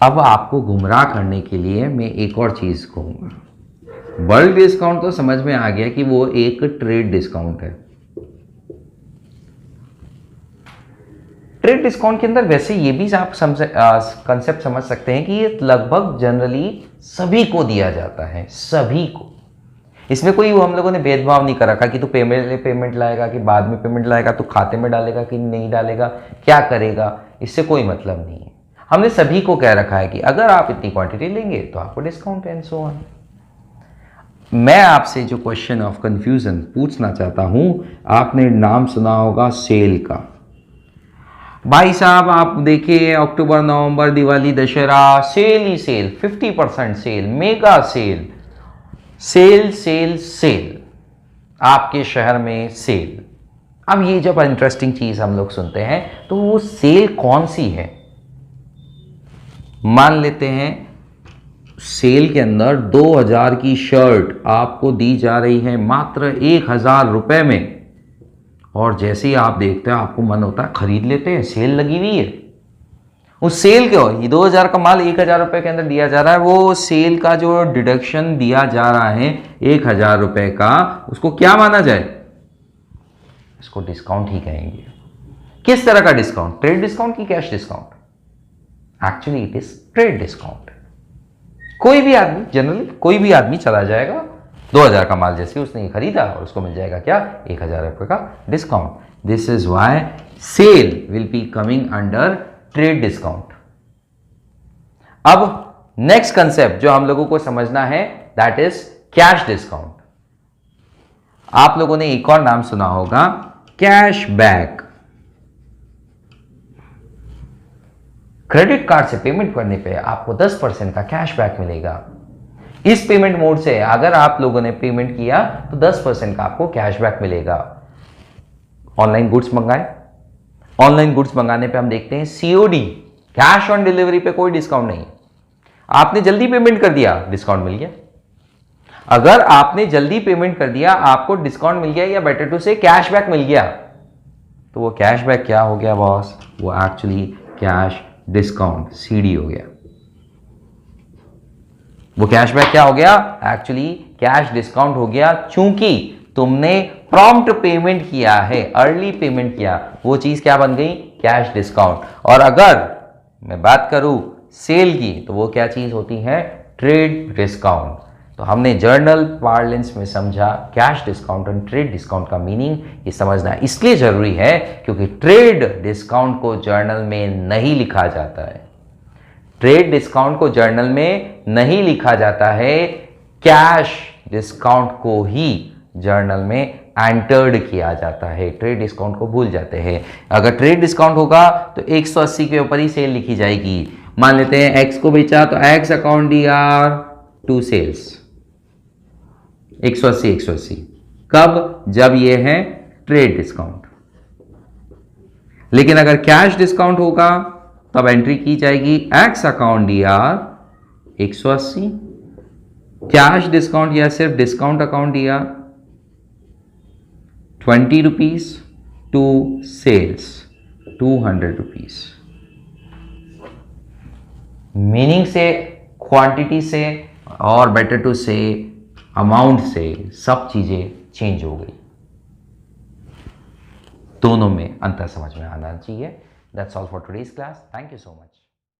अब आपको गुमराह करने के लिए मैं एक और चीज़ कहूँगा। बल्क डिस्काउंट तो समझ में आ गया कि वो एक ट्रेड डिस्काउंट है। ट्रेड डिस्काउंट के अंदर वैसे ये भी आप कंसेप्ट समझ सकते हैं कि ये लगभग जनरली सभी को दिया जाता है, सभी को। इसमें कोई हम लोगों ने भेदभाव नहीं कर रखा कि तू पेमेंट लाएगा कि बाद में पेमेंट लाएगा, तू खाते में डालेगा कि नहीं डालेगा, क्या करेगा, इससे कोई मतलब नहीं है। हमने सभी को कह रखा है कि अगर आप इतनी क्वांटिटी लेंगे तो आपको डिस्काउंट एंड सो ऑन। मैं आपसे जो क्वेश्चन ऑफ कंफ्यूजन पूछना चाहता हूं, आपने नाम सुना होगा सेल का। भाई साहब आप देखिए, अक्टूबर नवंबर दिवाली दशहरा सेल ही sale, 50% sale, mega sale, sale sale sale, आपके शहर में सेल। अब ये जब इंटरेस्टिंग चीज हम लोग सुनते हैं तो वो सेल कौन सी है? मान लेते हैं सेल के अंदर 2000 की शर्ट आपको दी जा रही है मात्र 1000 रुपए में, और जैसे ही आप देखते हैं आपको मन होता है खरीद लेते हैं, सेल लगी हुई है। उस सेल क्यों? ये 2000 का माल 1000 रुपए के अंदर दिया जा रहा है, वो सेल का जो डिडक्शन दिया जा रहा है 1000 रुपए का, उसको क्या माना जाए? इसको डिस्काउंट ही कहेंगे। किस तरह का डिस्काउंट? ट्रेड डिस्काउंट की cash discount? Actually it is trade discount. कोई भी आदमी, जनरली कोई भी आदमी चला जाएगा, 2000 का माल जैसे उसने खरीदा और उसको मिल जाएगा क्या? 1000 रुपए का discount. This is why sale will be coming under trade discount. अब नेक्स्ट कंसेप्ट जो हम लोगों को समझना है, दैट इज कैश डिस्काउंट। आप लोगों ने एक और नाम सुना होगा, कैश बैक। क्रेडिट कार्ड से पेमेंट करने पे आपको 10% का कैशबैक मिलेगा। इस पेमेंट मोड से अगर आप लोगों ने पेमेंट किया तो 10% का आपको कैशबैक मिलेगा। ऑनलाइन गुड्स मंगाए, ऑनलाइन गुड्स मंगाने पे हम देखते हैं सीओडी, कैश ऑन डिलीवरी पे कोई डिस्काउंट नहीं। आपने जल्दी पेमेंट कर दिया, डिस्काउंट मिल गया। अगर आपने जल्दी पेमेंट कर दिया, आपको डिस्काउंट मिल गया, या बेटर टू से कैशबैक मिल गया, तो वो कैशबैक क्या हो गया बॉस? वो एक्चुअली कैश डिस्काउंट, सीडी हो गया। वो कैशबैक क्या हो गया? एक्चुअली कैश डिस्काउंट हो गया, चूंकि तुमने प्रॉम्प्ट पेमेंट किया है, अर्ली पेमेंट किया, वो चीज क्या बन गई? Cash discount. और अगर मैं बात करूं सेल की, तो वो क्या चीज होती है? Trade discount. तो हमने जर्नल पार्लेंस में समझा कैश डिस्काउंट और ट्रेड डिस्काउंट का मीनिंग। ये समझना इसलिए जरूरी है क्योंकि ट्रेड डिस्काउंट को जर्नल में नहीं लिखा जाता है। ट्रेड डिस्काउंट को जर्नल में नहीं लिखा जाता है, कैश डिस्काउंट को ही जर्नल में एंटर्ड किया जाता है। ट्रेड डिस्काउंट को भूल जाते हैं। अगर ट्रेड डिस्काउंट होगा तो 180 के ऊपर ही सेल लिखी जाएगी। मान लेते हैं एक्स को बेचा तो X account DR to sales 180। कब? जब ये है ट्रेड डिस्काउंट। लेकिन अगर कैश डिस्काउंट होगा तब एंट्री की जाएगी X account DR 180, cash discount या सिर्फ discount account DR 20 rupees to sales 200 rupees. Meaning से, क्वांटिटी से, और बेटर टू से अमाउंट से सब चीजें चेंज हो गई। दोनों में अंतर समझ में आना चाहिए। That's all for today's class. Thank you so much.